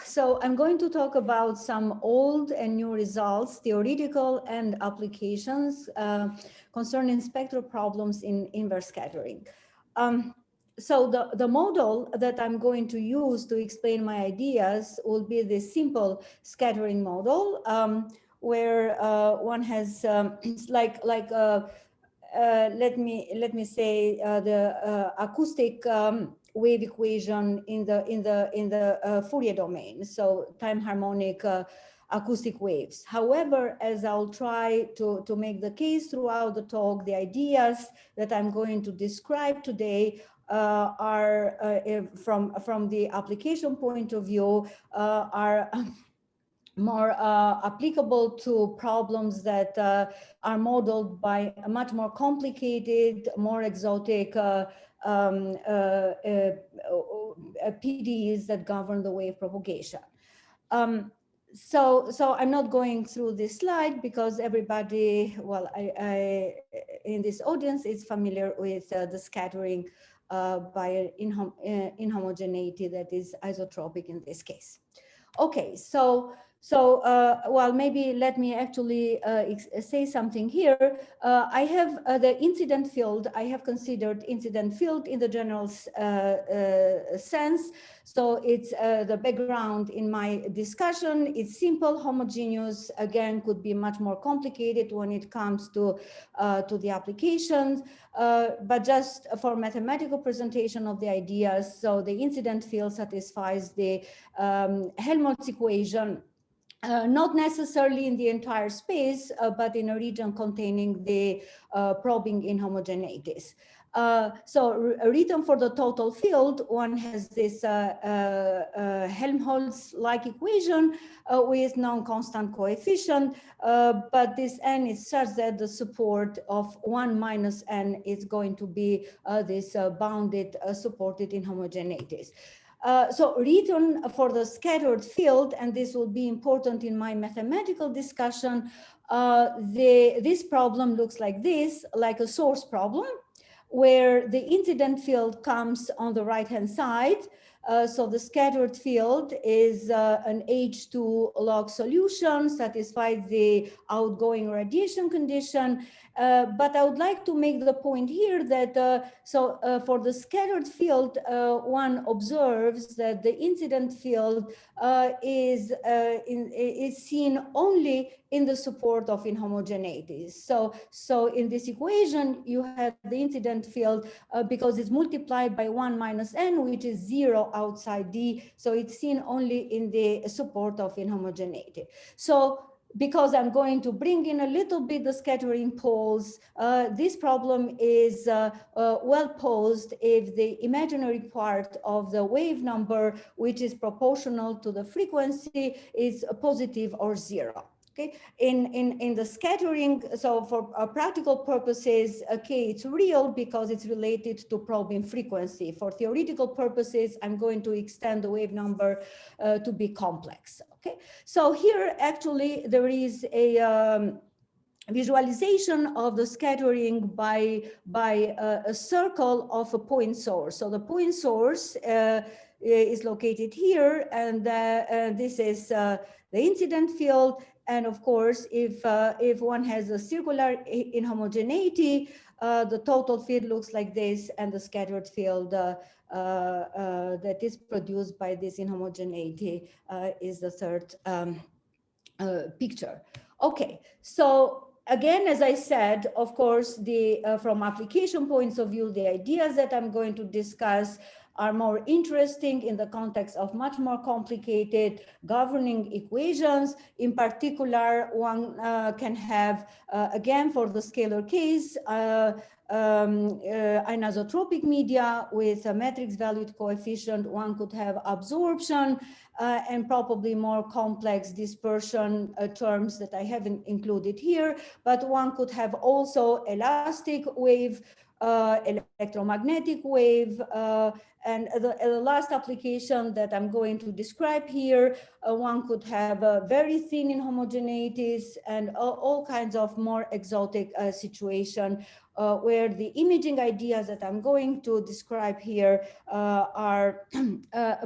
So I'm going to talk about some old and new results, theoretical and applications concerning spectral problems in inverse scattering. So the model that I'm going to use to explain my ideas will be this simple scattering model, where one has let me say the acoustic wave equation in the Fourier domain, so time harmonic acoustic waves. However, as I'll try to make the case throughout the talk, the ideas that I'm going to describe today are from the application point of view are more applicable to problems that are modeled by a much more complicated, more exotic PDEs that govern the wave propagation. So I'm not going through this slide because everybody, well, I in this audience is familiar with the scattering by inhomogeneity that is isotropic in this case. Okay, well, maybe let me actually say something here. I have the incident field. I have considered incident field in the general sense. So it's the background in my discussion. It's simple, homogeneous. Again, could be much more complicated when it comes to the applications. But just for mathematical presentation of the ideas, so the incident field satisfies the Helmholtz equation. Not necessarily in the entire space, but in a region containing the probing inhomogeneities. So written for the total field, one has this Helmholtz-like equation with non-constant coefficient, but this n is such that the support of 1 minus n is going to be this bounded supported inhomogeneities. So written for the scattered field, and this will be important in my mathematical discussion, this problem looks like this, like a source problem, where the incident field comes on the right-hand side. So the scattered field is an H2 log solution, satisfies the outgoing radiation condition. But I would like to make the point here that for the scattered field, one observes that the incident field is seen only in the support of inhomogeneities. So in this equation, you have the incident field because it's multiplied by 1 minus n, which is 0 outside D. So it's seen only in the support of inhomogeneity. So because I'm going to bring in a little bit the scattering poles, this problem is well posed if the imaginary part of the wave number, which is proportional to the frequency, is positive or 0. Okay, in the scattering, so for practical purposes, okay, it's real because it's related to probing frequency. For theoretical purposes, I'm going to extend the wave number to be complex. Okay, so here actually there is a visualization of the scattering by a circle of a point source. So the point source is located here, and this is the incident field. And of course, if one has a circular inhomogeneity, the total field looks like this, and the scattered field that is produced by this inhomogeneity is the third picture. Okay, so again, as I said, of course, from application points of view, the ideas that I'm going to discuss are more interesting in the context of much more complicated governing equations. In particular, one can have, again, for the scalar case, anisotropic media with a matrix valued coefficient. One could have absorption and probably more complex dispersion terms that I haven't included here, but one could have also elastic wave electromagnetic wave, and the last application that I'm going to describe here, one could have very thin inhomogeneities and all kinds of more exotic situation where the imaging ideas that I'm going to describe here are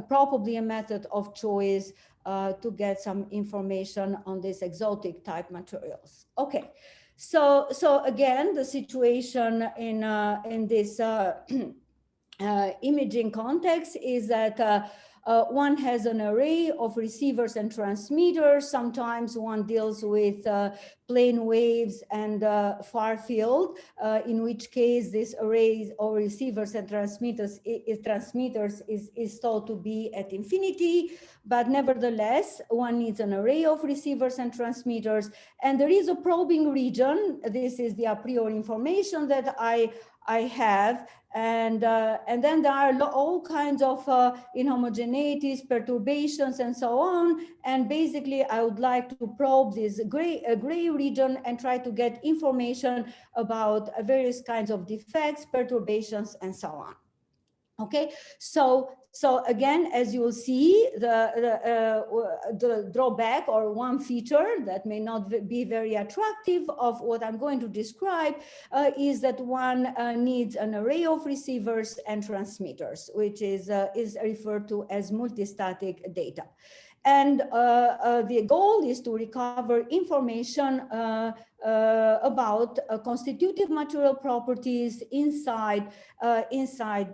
probably a method of choice to get some information on these exotic type materials. Okay, so again, the situation in this imaging context is that one has an array of receivers and transmitters. Sometimes one deals with plane waves and far field, in which case this array of receivers and transmitters is thought to be at infinity. But nevertheless, one needs an array of receivers and transmitters. And there is a probing region. This is the a priori information that I have, and then there are all kinds of inhomogeneities, perturbations, and so on. And basically, I would like to probe this gray region and try to get information about various kinds of defects, perturbations, and so on. Okay, so again, as you will see, the drawback or one feature that may not be very attractive of what I'm going to describe is that one needs an array of receivers and transmitters, which is referred to as multistatic data. And the goal is to recover information about constitutive material properties inside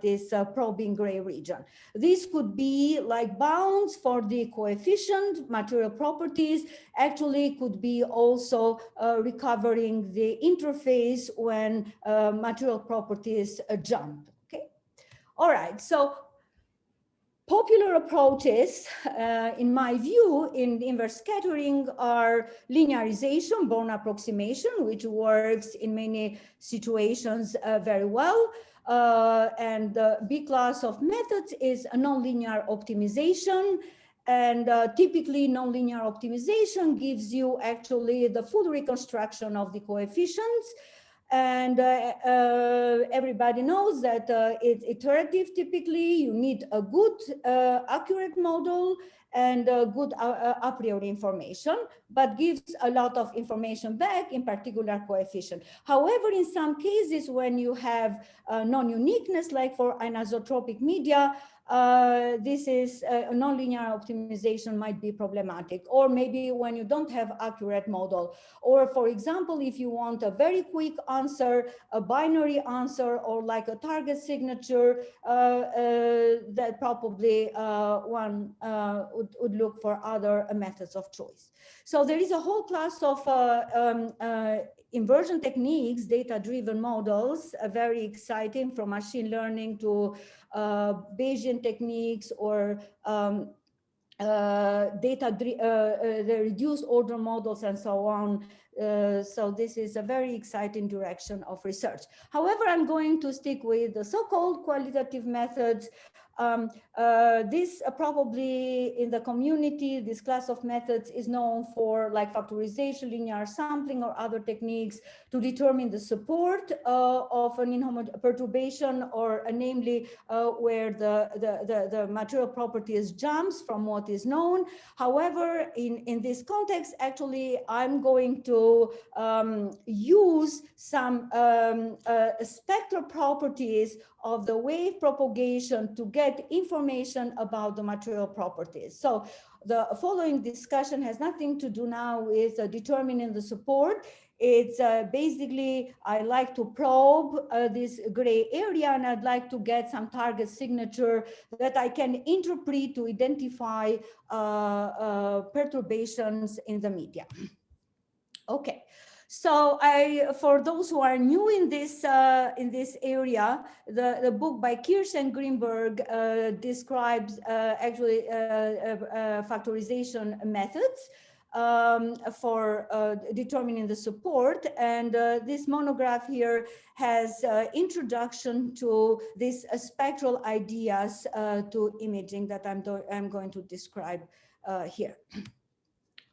this probing gray region. This could be like bounds for the coefficient material properties. Actually, could be also recovering the interface when material properties jump. Okay, all right. So popular approaches, in my view, in inverse scattering are linearization, Born approximation, which works in many situations very well. And the B class of methods is a nonlinear optimization. And typically, nonlinear optimization gives you actually the full reconstruction of the coefficients. And everybody knows that it's iterative. Typically, you need a good, accurate model and good a priori information, but gives a lot of information back, in particular coefficient. However, in some cases, when you have non-uniqueness, like for anisotropic media, this is a nonlinear optimization might be problematic, or maybe when you don't have accurate model, or for example, if you want a very quick answer, a binary answer, or like a target signature, that probably one would look for other methods of choice. So there is a whole class of inversion techniques, data-driven models, very exciting, from machine learning to Bayesian techniques, or the reduced order models, and so on. So this is a very exciting direction of research. However, I'm going to stick with the so-called qualitative methods. This probably in the community, this class of methods is known for like factorization, linear sampling, or other techniques to determine the support of an inhomogeneous perturbation, or namely where the material properties jumps from what is known. However, in this context, actually, I'm going to use some spectral properties of the wave propagation to get information about the material properties. So the following discussion has nothing to do now with determining the support. It's basically, I like to probe this gray area, and I'd like to get some target signature that I can interpret to identify perturbations in the media. Okay. So for those who are new in this area, the book by Kirsch and Greenberg describes actually factorization methods for determining the support. And this monograph here has introduction to these spectral ideas to imaging that I'm going to describe here.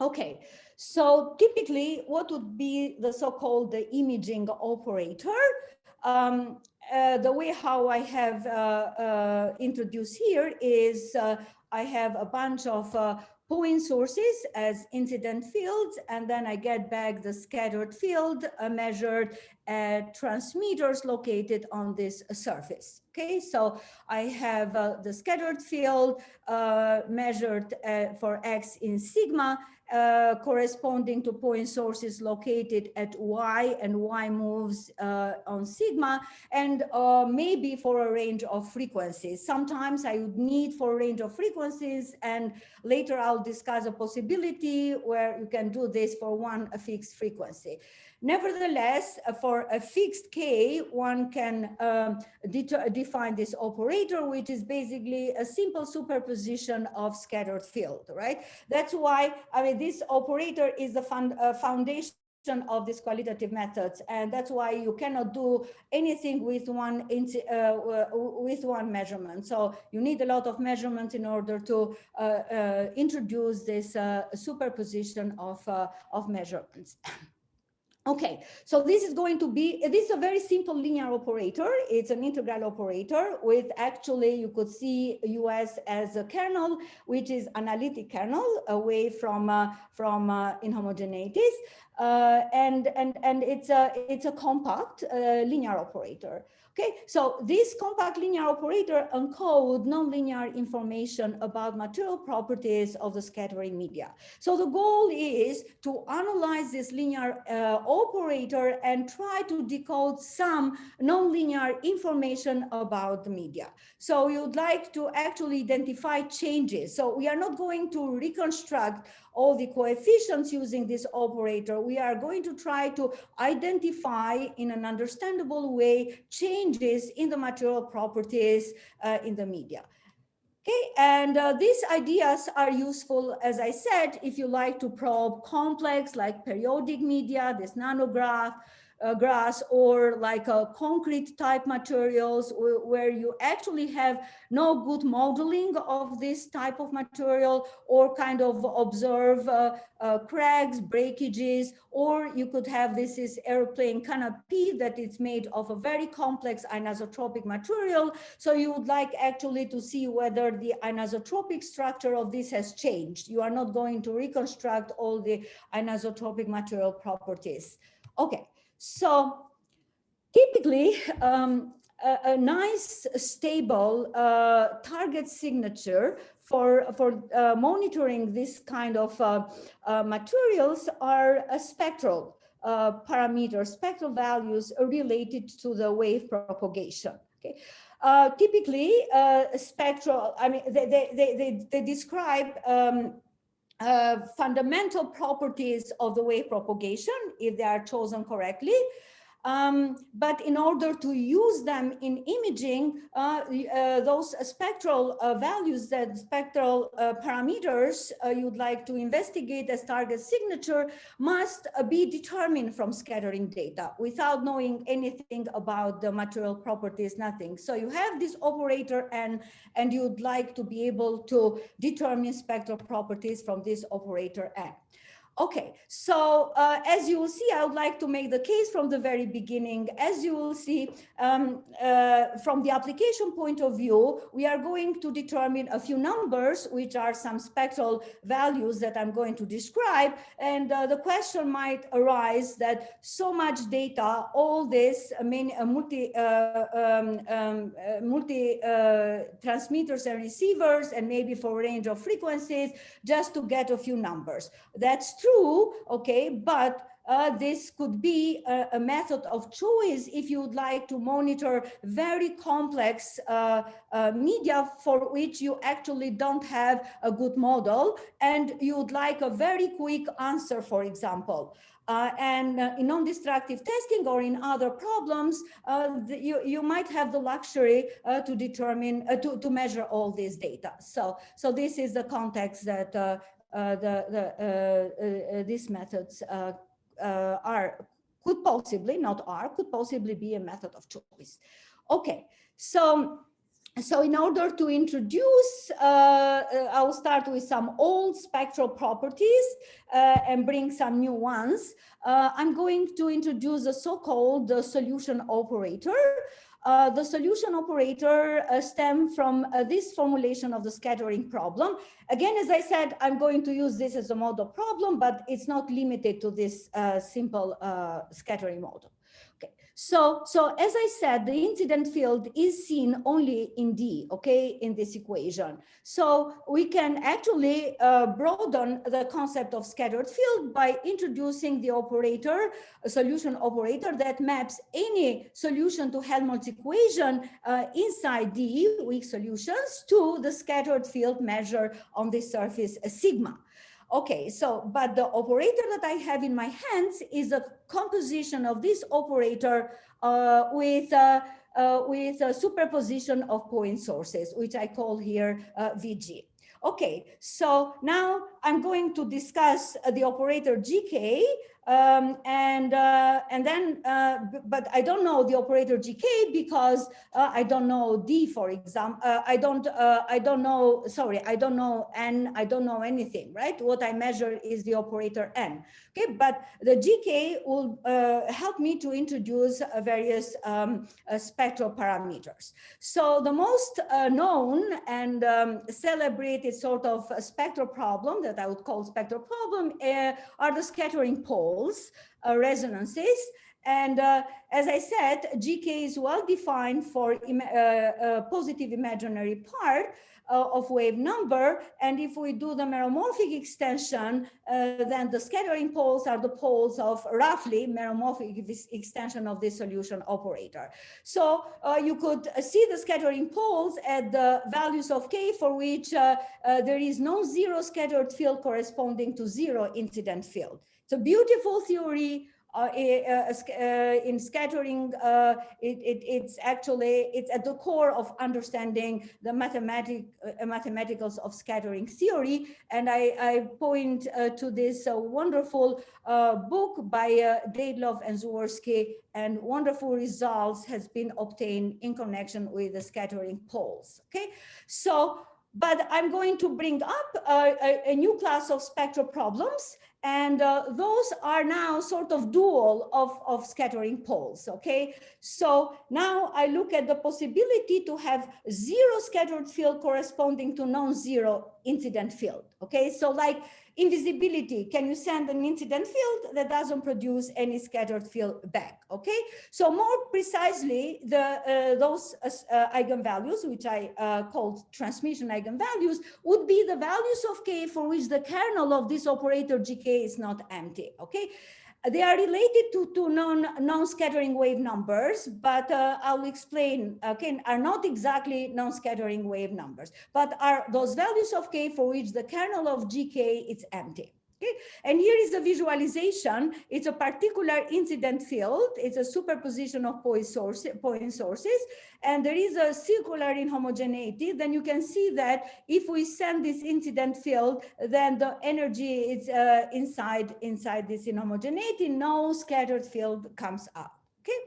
Okay, so typically what would be the so-called imaging operator? The way how I have introduced here is I have a bunch of point sources as incident fields, and then I get back the scattered field measured at transmitters located on this surface. Okay, so I have the scattered field measured for x in sigma, corresponding to point sources located at y, and y moves on sigma, and maybe for a range of frequencies. Sometimes I would need for a range of frequencies, and later I'll discuss a possibility where you can do this for one fixed frequency. Nevertheless, for a fixed k, one can define this operator, which is basically a simple superposition of scattered field, right? That's why, I mean, this operator is the foundation of these qualitative methods, and that's why you cannot do anything with one measurement. So you need a lot of measurements in order to introduce this superposition of measurements. Okay, so this is going to be, this is a very simple linear operator. It's an integral operator with, actually, you could see US as a kernel, which is analytic kernel away from inhomogeneities. And it's a compact linear operator. Okay, so this compact linear operator encodes nonlinear information about material properties of the scattering media. So the goal is to analyze this linear operator and try to decode some nonlinear information about the media. So we would like to actually identify changes. So we are not going to reconstruct all the coefficients using this operator. We are going to try to identify in an understandable way changes in the material properties in the media. Okay, and these ideas are useful, as I said, if you like to probe complex like periodic media, this nanograph, grass, or like concrete type materials where you actually have no good modeling of this type of material, or kind of observe cracks, breakages, or you could have this is airplane canopy that is made of a very complex anisotropic material. So you would like actually to see whether the anisotropic structure of this has changed. You are not going to reconstruct all the anisotropic material properties. Okay. So typically, a nice stable target signature for monitoring this kind of materials are spectral parameters, spectral values related to the wave propagation. Okay. Typically, spectral, I mean, they describe fundamental properties of the wave propagation if they are chosen correctly. But in order to use them in imaging, those spectral values, that spectral parameters you'd like to investigate as target signature must be determined from scattering data without knowing anything about the material properties, nothing. So you have this operator and you'd like to be able to determine spectral properties from this operator N. Okay, so as you will see, I would like to make the case from the very beginning. As you will see, from the application point of view, we are going to determine a few numbers, which are some spectral values that I'm going to describe. And the question might arise that so much data, all this multi transmitters and receivers, and maybe for a range of frequencies, just to get a few numbers. That's true, okay, but this could be a method of choice if you would like to monitor very complex media for which you actually don't have a good model, and you would like a very quick answer, for example. And in non-destructive testing or in other problems, you might have the luxury to determine, to measure all this data. So this is the context that these methods could possibly be a method of choice. Okay, so So in order to introduce, I'll start with some old spectral properties and bring some new ones. I'm going to introduce the so-called solution operator. The solution operator stems from this formulation of the scattering problem. Again, as I said, I'm going to use this as a model problem, but it's not limited to this simple scattering model. Okay. So as I said, the incident field is seen only in D, okay, in this equation. So we can actually broaden the concept of scattered field by introducing the operator, a solution operator that maps any solution to Helmholtz equation inside D, weak solutions, to the scattered field measure on the surface sigma. Okay, so, but the operator that I have in my hands is a composition of this operator with a superposition of point sources, which I call here VG. Okay, so now I'm going to discuss the operator GK, and then, but I don't know the operator GK because I don't know D, for example. I don't know, sorry, I don't know N, I don't know anything, right? What I measure is the operator N, okay? But the GK will help me to introduce various spectral parameters. So the most known and celebrated sort of spectral problem that I would call spectral problem are the scattering poles, resonances. And as I said, GK is well defined for positive imaginary part of wave number. And if we do the meromorphic extension, then the scattering poles are the poles of roughly meromorphic extension of this solution operator. So you could see the scattering poles at the values of K for which there is no zero scattered field corresponding to zero incident field. It's a beautiful theory. In scattering, it's actually, it's at the core of understanding the mathematicals of scattering theory. And I point to this wonderful book by Steklov and Zworsky, and wonderful results has been obtained in connection with the scattering poles, okay? So, but I'm going to bring up a new class of spectral problems, and those are now sort of dual of scattering poles, okay? So now I look at the possibility to have zero scattered field corresponding to non-zero incident field, okay? So like invisibility, can you send an incident field that doesn't produce any scattered field back, okay? So more precisely, those eigenvalues, which I called transmission eigenvalues, would be the values of K for which the kernel of this operator GK is not empty, okay? They are related to non-scattering wave numbers, but I'll explain, okay, are not exactly non-scattering wave numbers, but are those values of K for which the kernel of GK is empty. Okay. And here is a visualization. It's a particular incident field. It's a superposition of point sources, and there is a circular inhomogeneity. Then you can see that if we send this incident field, then the energy is inside this inhomogeneity. No scattered field comes up. Okay.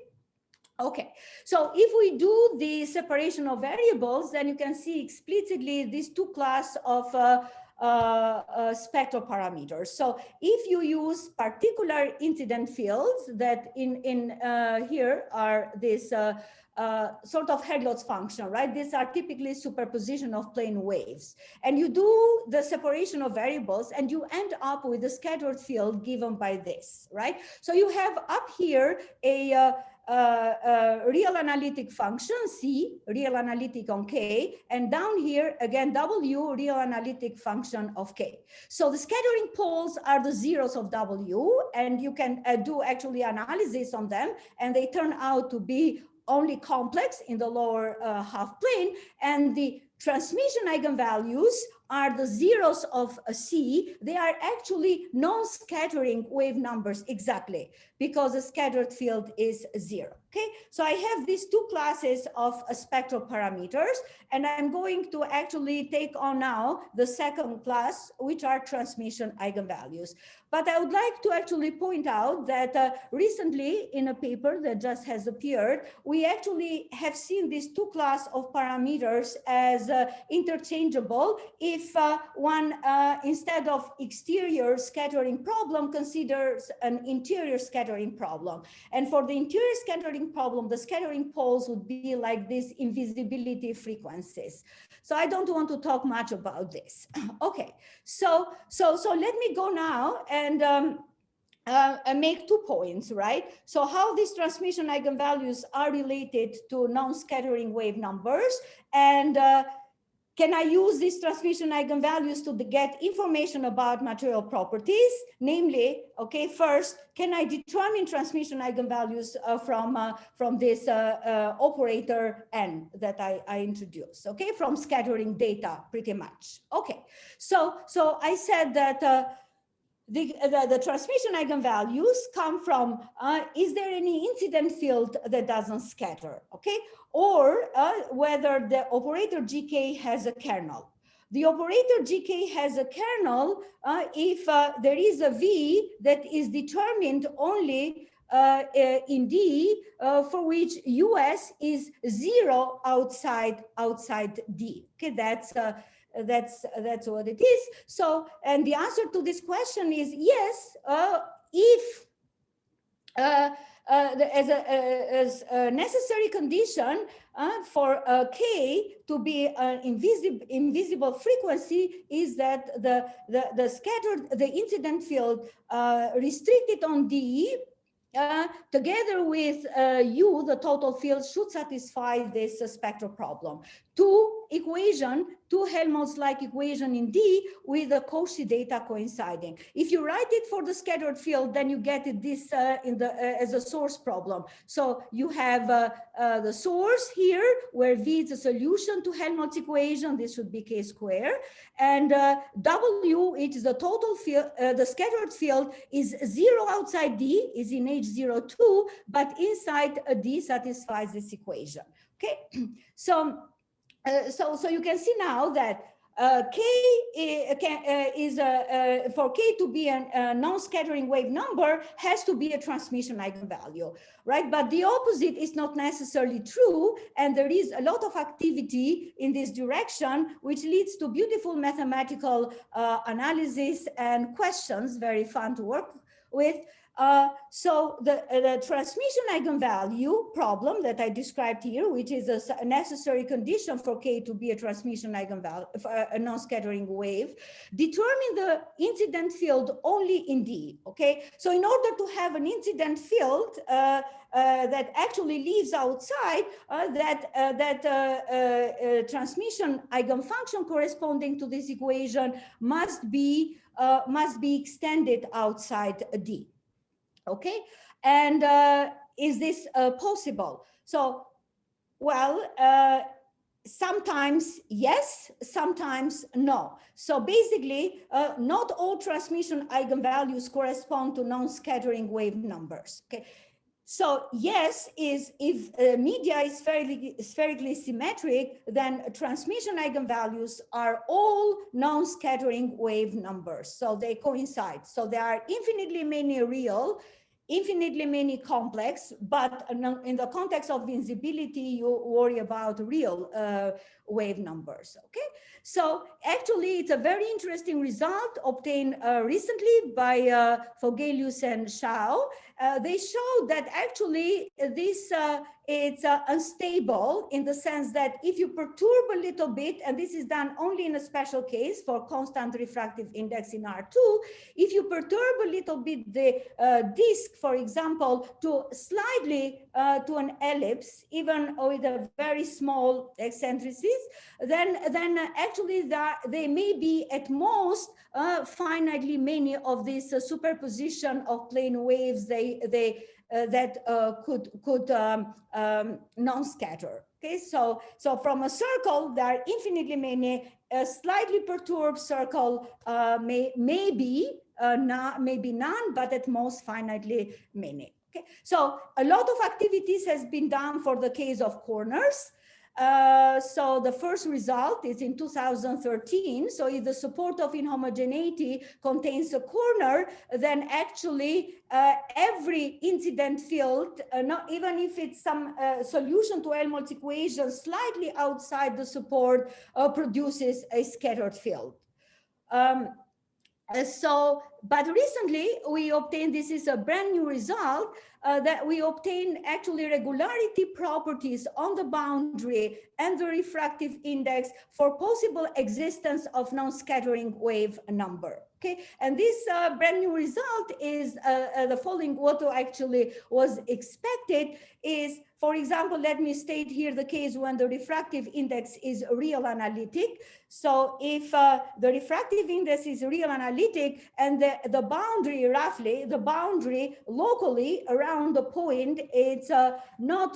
Okay, so if we do the separation of variables, then you can see explicitly these two classes of spectral parameters. So if you use particular incident fields that in here are this sort of Helmholtz function, right? These are typically superposition of plane waves. And you do the separation of variables and you end up with a scattered field given by this, right? So you have up here a real analytic function, C, real analytic on K, and down here, again, W, real analytic function of K. So the scattering poles are the zeros of W, and you can do actually analysis on them, and they turn out to be only complex in the lower half plane, and the transmission eigenvalues are the zeros of a C, they are actually non-scattering wave numbers exactly, because the scattered field is 0. Okay, so I have these two classes of spectral parameters, and I'm going to actually take on now the second class, which are transmission eigenvalues. But I would like to actually point out that recently in a paper that just has appeared, we actually have seen these two classes of parameters as interchangeable if one, instead of exterior scattering problem, considers an interior scattering problem. And for the interior scattering problem, the scattering poles would be like these invisibility frequencies. So I don't want to talk much about this. Okay, so let me go now and make 2 points, right? So how these transmission eigenvalues are related to non-scattering wave numbers, and can I use these transmission eigenvalues to get information about material properties? Namely, okay, first, can I determine transmission eigenvalues from this operator N that I introduced, okay, from scattering data pretty much. Okay, so I said that the transmission eigenvalues come from, is there any incident field that doesn't scatter, okay? Or whether the operator GK has a kernel. The operator GK has a kernel if there is a V that is determined only in D for which US is 0 outside D, okay? That's what it is. So, and the answer to this question is yes, if as a necessary condition for K to be an invisible frequency is that the incident field restricted on D together with U, the total field, should satisfy this spectral problem. Two Helmholtz-like equation in D with the Cauchy data coinciding. If you write it for the scattered field, then you get it this as a source problem. So you have the source here where V is a solution to Helmholtz equation. This should be K square, and W, it is the total field. The scattered field is 0 outside D, is in H02, but inside D satisfies this equation. Okay, so you can see now that K is for K to be a non-scattering wave number has to be a transmission eigenvalue, right? But the opposite is not necessarily true, and there is a lot of activity in this direction, which leads to beautiful mathematical analysis and questions, very fun to work with. So the transmission eigenvalue problem that I described here, which is a necessary condition for K to be a transmission eigenvalue, a non-scattering wave, determine the incident field only in D, okay? So in order to have an incident field that actually leaves outside, transmission eigenfunction corresponding to this equation must be extended outside D. Okay, and is this possible? So, well, sometimes yes, sometimes no. So basically, not all transmission eigenvalues correspond to non-scattering wave numbers. Okay, so yes is if media is spherically symmetric, then transmission eigenvalues are all non-scattering wave numbers. So they coincide. So there are infinitely many real, infinitely many complex, but in the context of visibility, you worry about real wave numbers, okay? So actually, it's a very interesting result obtained recently by Fogelius and Shao. They showed that actually this it's unstable in the sense that if you perturb a little bit, and this is done only in a special case for constant refractive index in R2, if you perturb a little bit the disk, for example, to slightly to an ellipse, even with a very small eccentricities, then actually they may be at most finitely many of these superposition of plane waves that could non-scatter. Okay, so from a circle, there are infinitely many a slightly perturbed circle maybe none, but at most finitely many. Okay, so a lot of activities has been done for the case of corners. So the first result is in 2013. So if the support of inhomogeneity contains a corner, then actually every incident field, not even if it's some solution to Helmholtz equation slightly outside the support, produces a scattered field. But recently we obtained, this is a brand new result, that we obtained actually regularity properties on the boundary and the refractive index for possible existence of non-scattering wave number. Okay, and this brand new result is the following. What actually was expected is, for example, let me state here the case when the refractive index is real analytic. So if the refractive index is real analytic and the boundary, roughly, the boundary locally around the point, it's not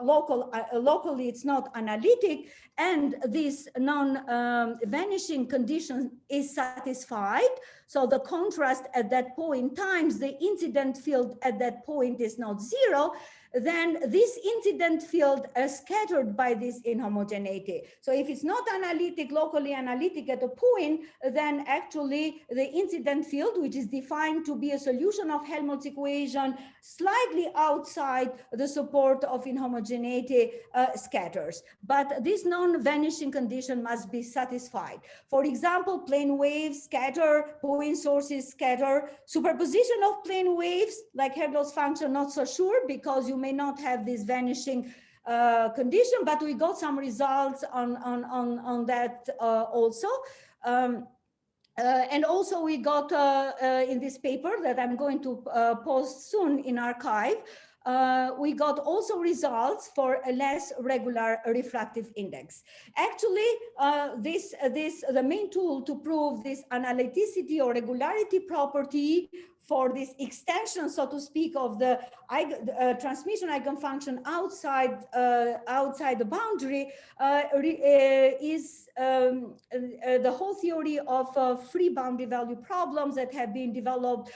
locally, it's not analytic, and this non-vanishing condition is satisfied. So the contrast at that point times the incident field at that point is not zero, then this incident field is scattered by this inhomogeneity. So if it's not analytic, locally analytic at a point, then actually the incident field, which is defined to be a solution of Helmholtz equation slightly outside the support of inhomogeneity, scatters. But this non-vanishing condition must be satisfied. For example, plane waves scatter, point sources scatter, superposition of plane waves like Helmholtz function, not so sure, because you may not have this vanishing condition, but we got some results on that also. And also we got in this paper that I'm going to post soon in archive, we got also results for a less regular refractive index. Actually, the main tool to prove this analyticity or regularity property for this extension, so to speak, of the transmission eigenfunction outside the boundary is the whole theory of free boundary value problems that have been developed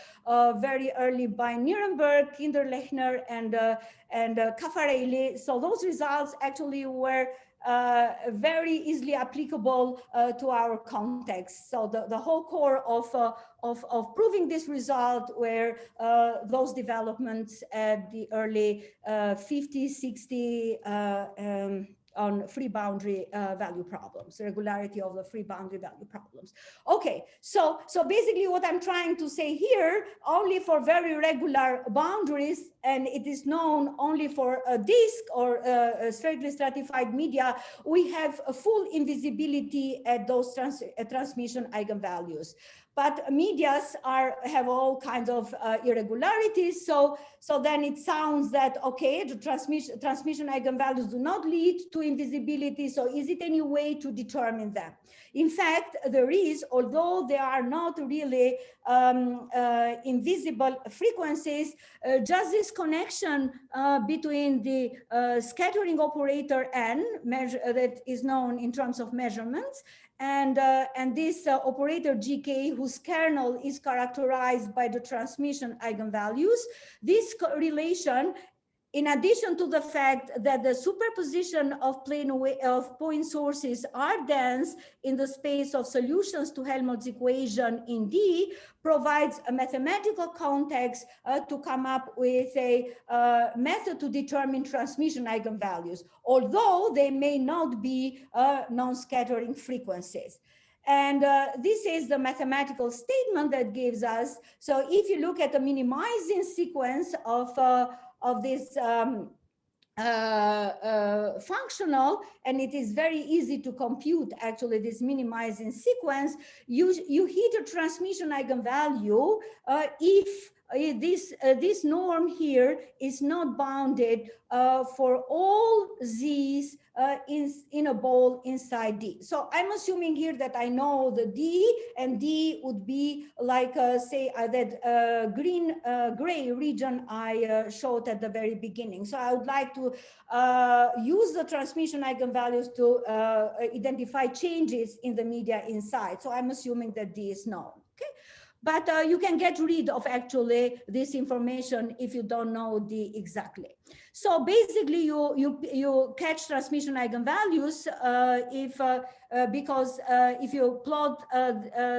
very early by Nirenberg, Kinderlechner, and Caffarelli. So those results actually were very easily applicable to our context. So the whole core of proving this result were those developments at the early 50s, 60s, on free boundary value problems, regularity of the free boundary value problems. Okay, so basically what I'm trying to say here, only for very regular boundaries, and it is known only for a disk or spherically stratified media, we have a full invisibility at those transmission eigenvalues. But medias have all kinds of irregularities. So then it sounds that, okay, the transmission eigenvalues do not lead to invisibility. So is it any way to determine them? In fact, there is, although they are not really invisible frequencies, just this connection between the scattering operator n, that is known in terms of measurements, and this operator GK, whose kernel is characterized by the transmission eigenvalues. This relation, in addition to the fact that the superposition of point sources are dense in the space of solutions to Helmholtz equation in D, provides a mathematical context to come up with a method to determine transmission eigenvalues, although they may not be non-scattering frequencies. And this is the mathematical statement that gives us. So if you look at the minimizing sequence of this functional, and it is very easy to compute actually this minimizing sequence, you hit a transmission eigenvalue if this norm here is not bounded for all z's in a ball inside D. So I'm assuming here that I know the D, and D would be like, say, that gray region I showed at the very beginning. So I would like to use the transmission eigenvalues to identify changes in the media inside. So I'm assuming that D is known. Okay. But you can get rid of actually this information if you don't know D exactly. So basically, you catch transmission eigenvalues because if you plot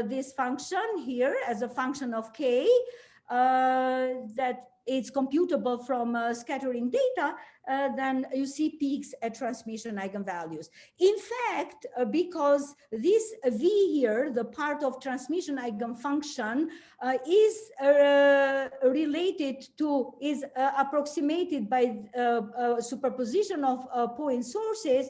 this function here as a function of k, that it's computable from scattering data, then you see peaks at transmission eigenvalues. In fact, because this V here, the part of transmission eigenfunction, is approximated by superposition of point sources,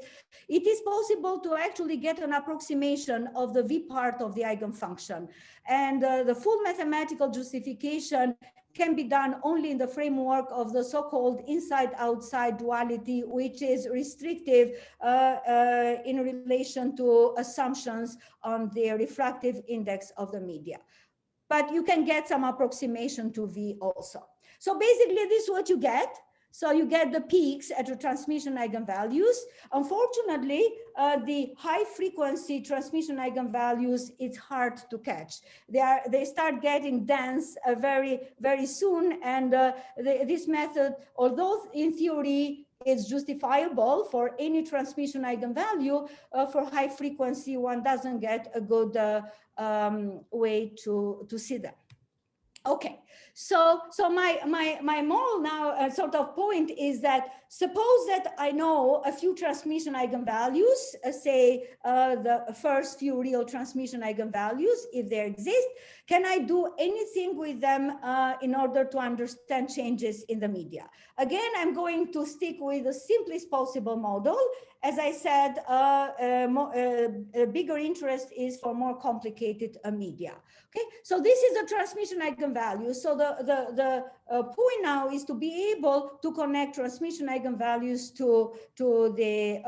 it is possible to actually get an approximation of the V part of the eigenfunction. And the full mathematical justification can be done only in the framework of the so-called inside-outside duality, which is restrictive in relation to assumptions on the refractive index of the media. But you can get some approximation to V also. So basically, this is what you get. So you get the peaks at the transmission eigenvalues. Unfortunately, the high frequency transmission eigenvalues, it's hard to catch. They start getting dense very soon. And this method, although in theory it's justifiable for any transmission eigenvalue, for high frequency, one doesn't get a good way to see them. Okay, so my moral now sort of point is that suppose that I know a few transmission eigenvalues, say the first few real transmission eigenvalues, if they exist, can I do anything with them in order to understand changes in the media? Again, I'm going to stick with the simplest possible model. As I said, a bigger interest is for more complicated media. Okay, so this is a transmission eigenvalue. So the point now is to be able to connect transmission eigenvalues to the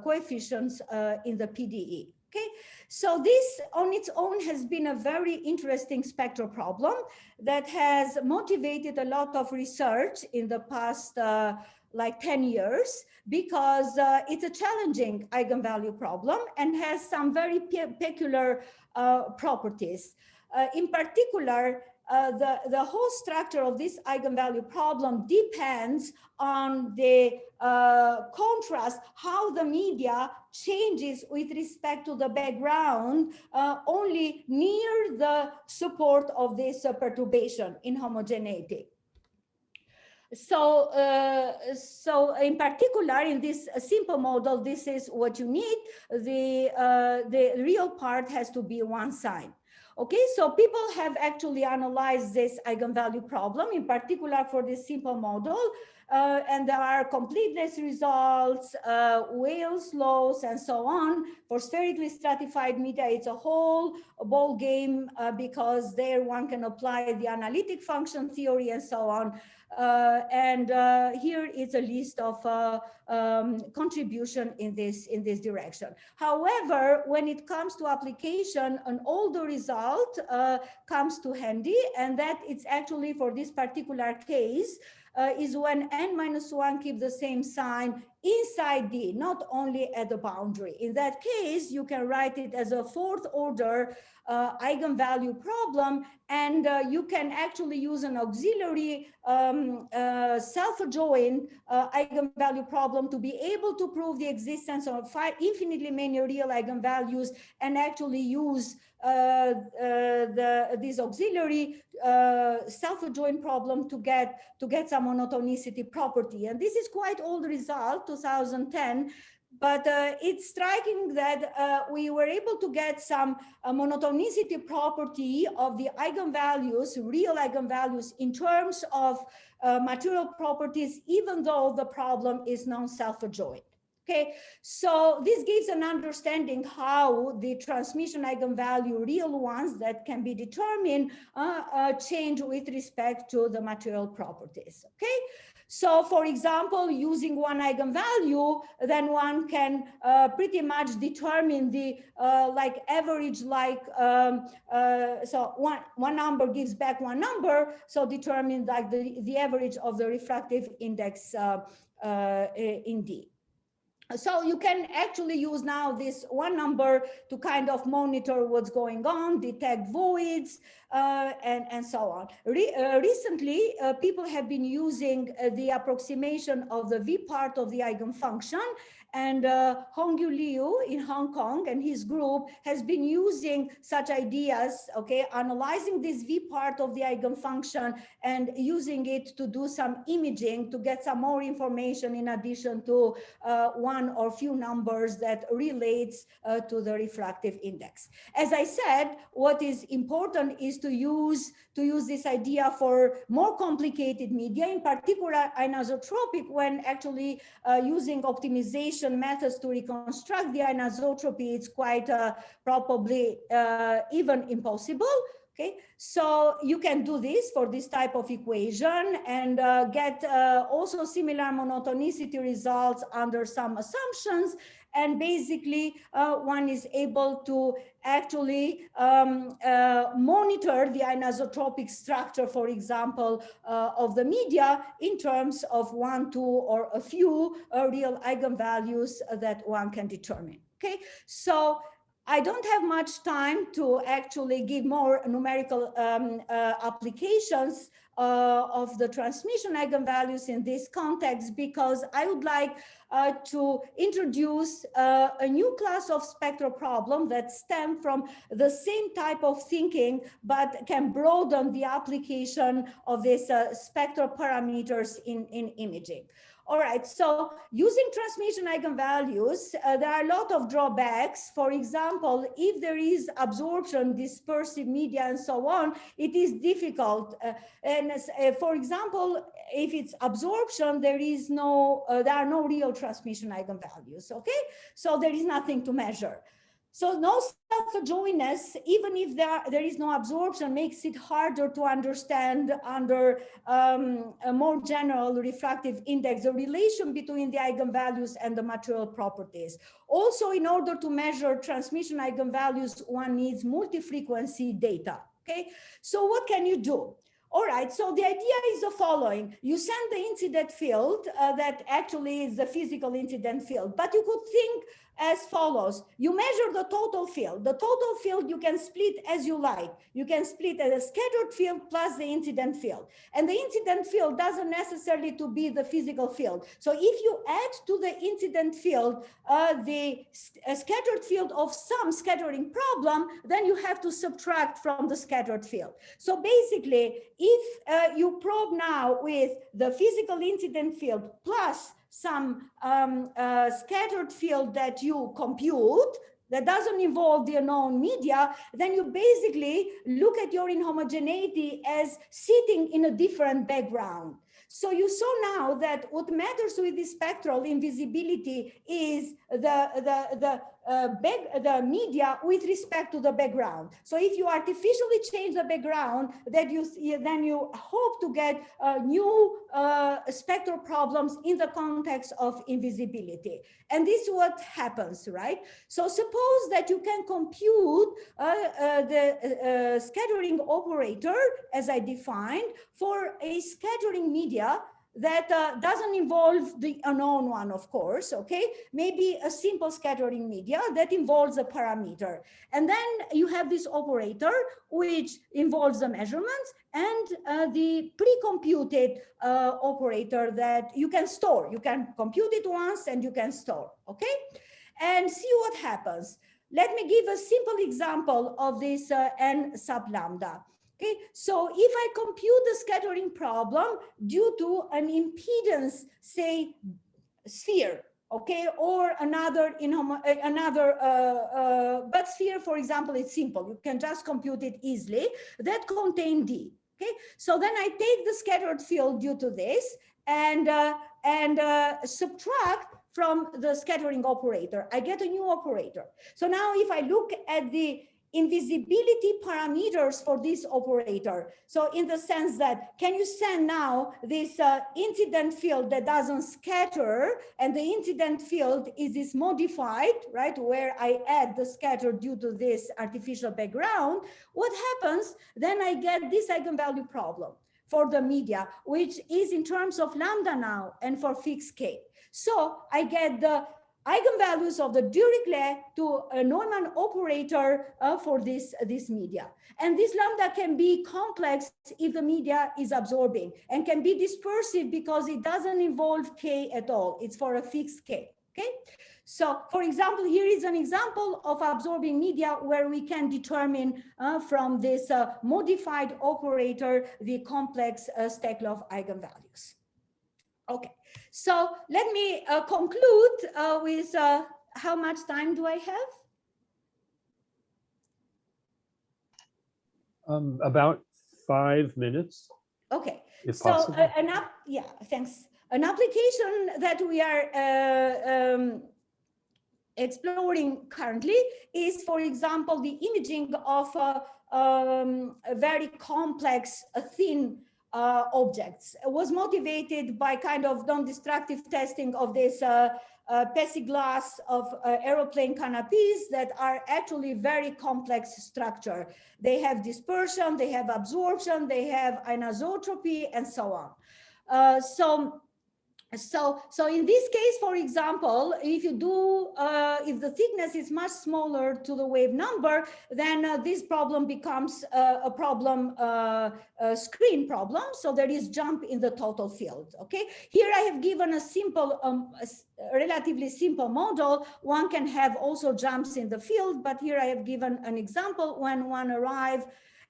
coefficients in the PDE. Okay, so this on its own has been a very interesting spectral problem that has motivated a lot of research in the past like 10 years, because it's a challenging eigenvalue problem and has some very peculiar properties. In particular, the whole structure of this eigenvalue problem depends on the contrast, how the media changes with respect to the background only near the support of this perturbation, inhomogeneity. So, so in particular, in this simple model, this is what you need. The real part has to be one sign. Okay, so people have actually analyzed this eigenvalue problem, in particular for this simple model, and there are completeness results, Wales laws, and so on. For spherically stratified media, it's a whole ball game because there one can apply the analytic function theory and so on. And here is a list of contribution in this direction. However, when it comes to application, an older result comes to handy, and that it's actually for this particular case is when n-1 keep the same sign inside D, not only at the boundary. In that case, you can write it as a fourth order eigenvalue problem, and you can actually use an auxiliary self-adjoint eigenvalue problem to be able to prove the existence of 5 infinitely many real eigenvalues and actually use this auxiliary self-adjoint problem to get some monotonicity property. And this is quite old result, 2010, but it's striking that we were able to get some monotonicity property of the eigenvalues, real eigenvalues, in terms of material properties, even though the problem is non-self-adjoint. Okay, so this gives an understanding how the transmission eigenvalue, real ones that can be determined, change with respect to the material properties. Okay, so for example, using one eigenvalue, then one can pretty much determine the like average, like so one number gives back one number, so determine like the average of the refractive index in D. So you can actually use now this one number to kind of monitor what's going on, detect voids, and so on. Recently, people have been using the approximation of the V part of the eigenfunction, and Hongyu Liu in Hong Kong and his group has been using such ideas, okay, analyzing this V part of the eigenfunction and using it to do some imaging to get some more information in addition to one or few numbers that relates to the refractive index. As I said, what is important is to use this idea for more complicated media, in particular anisotropic, when actually using optimization methods to reconstruct the anisotropy, it's quite probably even impossible. Okay, so you can do this for this type of equation and get also similar monotonicity results under some assumptions. And basically, one is able to actually monitor the anisotropic structure, for example, of the media in terms of one, two, or a few real eigenvalues that one can determine. Okay, so I don't have much time to actually give more numerical applications of the transmission eigenvalues in this context, because I would like to introduce a new class of spectral problem that stem from the same type of thinking, but can broaden the application of these spectral parameters in imaging. All right, so using transmission eigenvalues, there are a lot of drawbacks. For example, if there is absorption, dispersive media, and so on, it is difficult. For example, if it's absorption, there are no real transmission eigenvalues, okay? So there is nothing to measure. So no self-adjoinness, even if there is no absorption, makes it harder to understand under a more general refractive index, the relation between the eigenvalues and the material properties. Also, in order to measure transmission eigenvalues, one needs multi-frequency data, okay? So what can you do? All right, so the idea is the following. You send the incident field that actually is the physical incident field, but you could think as follows. You measure the total field. The total field you can split as you like. You can split as a scattered field plus the incident field. And the incident field doesn't necessarily to be the physical field. So if you add to the incident field the scattered field of some scattering problem, then you have to subtract from the scattered field. So basically, if you probe now with the physical incident field plus some scattered field that you compute, that doesn't involve the unknown media, then you basically look at your inhomogeneity as sitting in a different background. So you saw now that what matters with the spectral invisibility is the media with respect to the background. So if you artificially change the background, then you hope to get new spectral problems in the context of invisibility. And this is what happens, right? So suppose that you can compute the scattering operator, as I defined, for a scattering media that doesn't involve the unknown one, of course, okay? Maybe a simple scattering media that involves a parameter. And then you have this operator, which involves the measurements and the pre-computed operator that you can store. You can compute it once and you can store, okay? And see what happens. Let me give a simple example of this n sub lambda. Okay, so if I compute the scattering problem due to an impedance, say sphere, okay, or but sphere, for example, it's simple. You can just compute it easily. That contain D. Okay, so then I take the scattered field due to this and subtract from the scattering operator. I get a new operator. So now if I look at the invisibility parameters for this operator, so in the sense that, can you send now this incident field that doesn't scatter, and the incident field is this modified, right, where I add the scatter due to this artificial background, what happens? Then I get this eigenvalue problem for the media, which is in terms of lambda now and for fixed K. So I get the eigenvalues of the Dirichlet to a Neumann operator for this media. And this lambda can be complex if the media is absorbing, and can be dispersive because it doesn't involve K at all. It's for a fixed K, okay? So for example, here is an example of absorbing media where we can determine from this modified operator the complex Steklov eigenvalues. Okay, so let me conclude with how much time do I have? About 5 minutes. Okay, if so possible. yeah, thanks. An application that we are exploring currently is, for example, the imaging of a very complex, thin objects. It was motivated by kind of non-destructive testing of this plexiglass of aeroplane canopies that are actually very complex structure. They have dispersion, they have absorption, they have anisotropy, and so on. So in this case, for example, if you do, if the thickness is much smaller to the wave number, then this problem becomes a problem, a screen problem. So there is jump in the total field. Okay. Here I have given a simple, a relatively simple model. One can have also jumps in the field, but here I have given an example when one arrives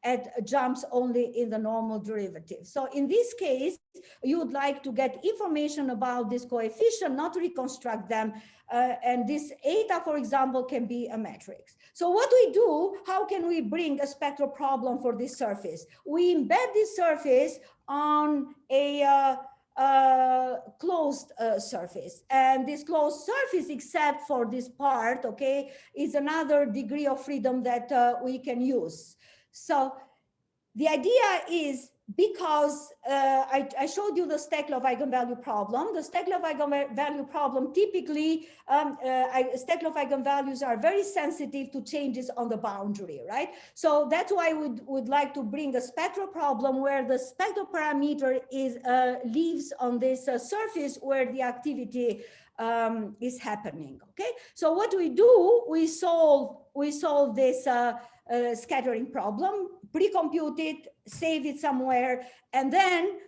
at jumps only in the normal derivative. So in this case, you would like to get information about this coefficient, not reconstruct them. And this eta, for example, can be a matrix. So what we do, how can we bring a spectral problem for this surface? We embed this surface on a closed surface, and this closed surface, except for this part, okay, is another degree of freedom that we can use. So the idea is, because I showed you the Steklov eigenvalue problem. The Steklov eigenvalue problem, typically, Steklov eigenvalues are very sensitive to changes on the boundary, right? So that's why we would like to bring a spectral problem where the spectral parameter is lives on this surface where the activity is happening. Okay, so what we do, we solve this scattering problem, pre-compute it, save it somewhere, and then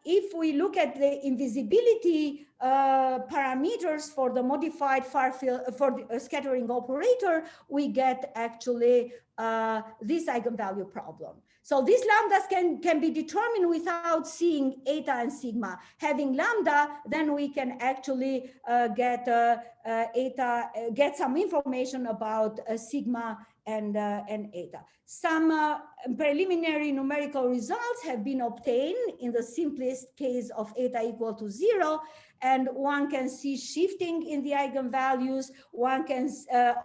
if we look at the invisibility parameters for the modified far field for the scattering operator, we get actually this eigenvalue problem. So these lambdas can be determined without seeing eta and sigma. Having lambda, then we can actually get eta, get some information about sigma and eta. Some preliminary numerical results have been obtained in the simplest case of eta equal to 0, and one can see shifting in the eigenvalues. One can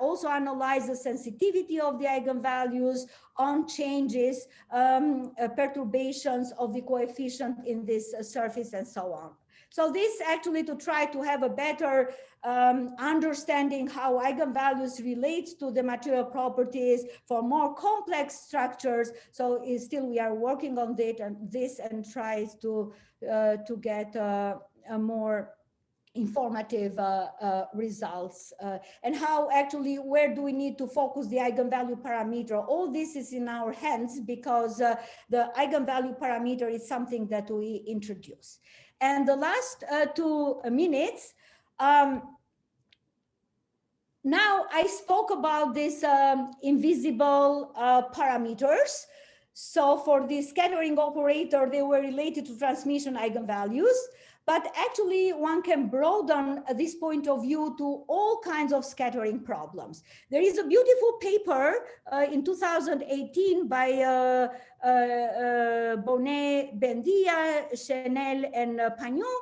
also analyze the sensitivity of the eigenvalues on changes, perturbations of the coefficient in this surface, and so on. So this actually to try to have a better understanding how eigenvalues relate to the material properties for more complex structures. So still we are working on this and tries to get a more informative results, and how actually, where do we need to focus the eigenvalue parameter? All this is in our hands because the eigenvalue parameter is something that we introduce. And the last 2 minutes, now I spoke about these invisible parameters. So for the scattering operator, they were related to transmission eigenvalues. But actually, one can broaden this point of view to all kinds of scattering problems. There is a beautiful paper in 2018 by Bonnet, Bendia, Chenel, and Pagnon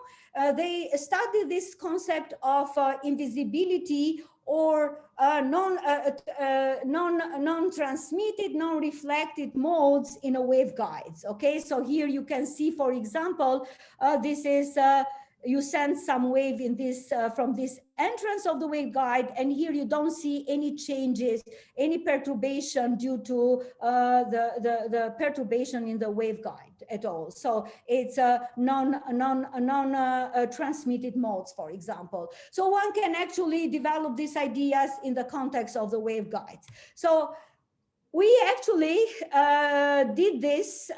they studied this concept of invisibility or non-transmitted, non-reflected modes in a waveguides. Okay, so here you can see, for example, this is you send some wave in this from this entrance of the waveguide, and here you don't see any changes, any perturbation due to the perturbation in the waveguide at all. So it's non-transmitted modes, for example. So one can actually develop these ideas in the context of the waveguides. So we actually did this,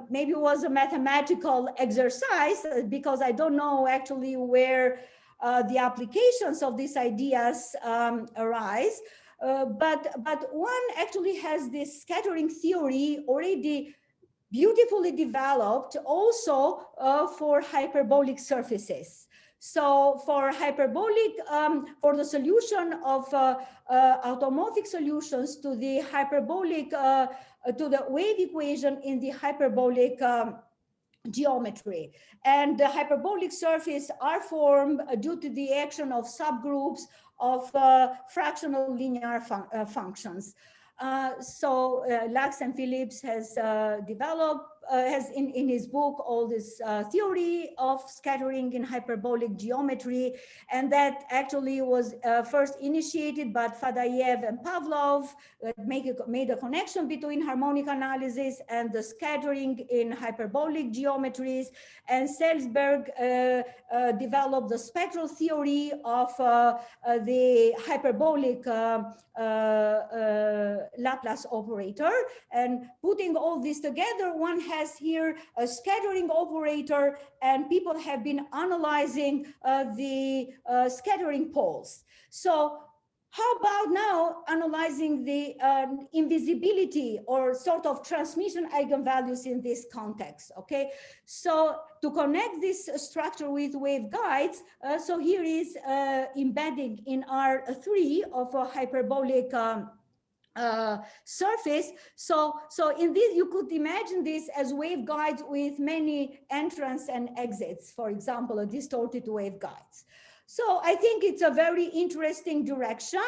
maybe it was a mathematical exercise, because I don't know actually where the applications of these ideas arise. But one actually has this scattering theory already beautifully developed also for hyperbolic surfaces. So for hyperbolic, for the solution of automorphic solutions to the hyperbolic, to the wave equation in the hyperbolic geometry, and the hyperbolic surface are formed due to the action of subgroups of fractional linear functions. So Lux and Phillips has developed, has in his book all this theory of scattering in hyperbolic geometry, and that actually was first initiated by Fadayev and Pavlov, that made a connection between harmonic analysis and the scattering in hyperbolic geometries, and Salzberg developed the spectral theory of the hyperbolic Laplace operator, and putting all this together, one has here a scattering operator, and people have been analyzing the scattering poles. So how about now analyzing the invisibility or sort of transmission eigenvalues in this context? Okay, so to connect this structure with waveguides, so here is embedding in R3 of a hyperbolic surface. So in this, you could imagine this as waveguides with many entrance and exits, for example, a distorted waveguides. So I think it's a very interesting direction.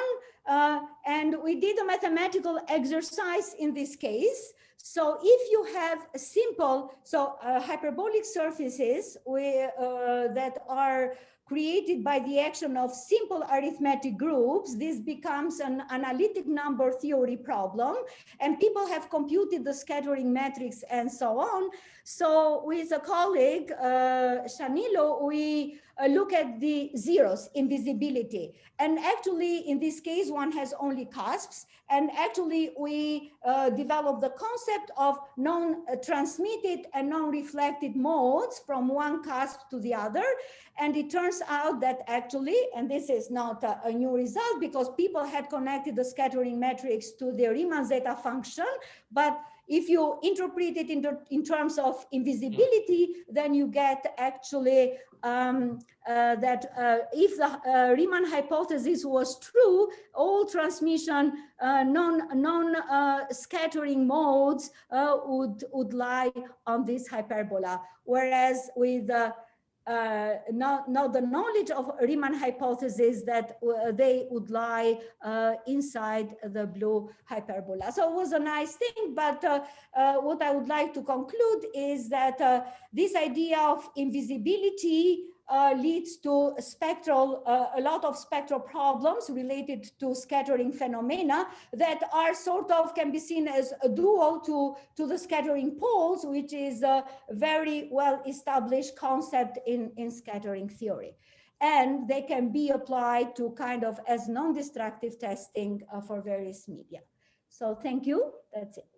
And we did a mathematical exercise in this case. So if you have a simple, hyperbolic surfaces that are created by the action of simple arithmetic groups, this becomes an analytic number theory problem, and people have computed the scattering matrix and so on. So with a colleague, Shanilo, we look at the zeros, invisibility. And actually, in this case, one has only cusps. And actually, we develop the concept of non-transmitted and non-reflected modes from one cusp to the other. And it turns out that actually, and this is not a new result, because people had connected the scattering matrix to the Riemann zeta function, but if you interpret it in terms of invisibility, then you get actually that if the Riemann hypothesis was true, all transmission non-scattering modes would lie on this hyperbola, whereas with now the knowledge of Riemann hypothesis that they would lie inside the blue hyperbola. So it was a nice thing, but what I would like to conclude is that this idea of invisibility leads to spectral, a lot of spectral problems related to scattering phenomena that are sort of can be seen as a dual to the scattering poles, which is a very well established concept in scattering theory. And they can be applied to kind of as non-destructive testing for various media. So thank you, that's it.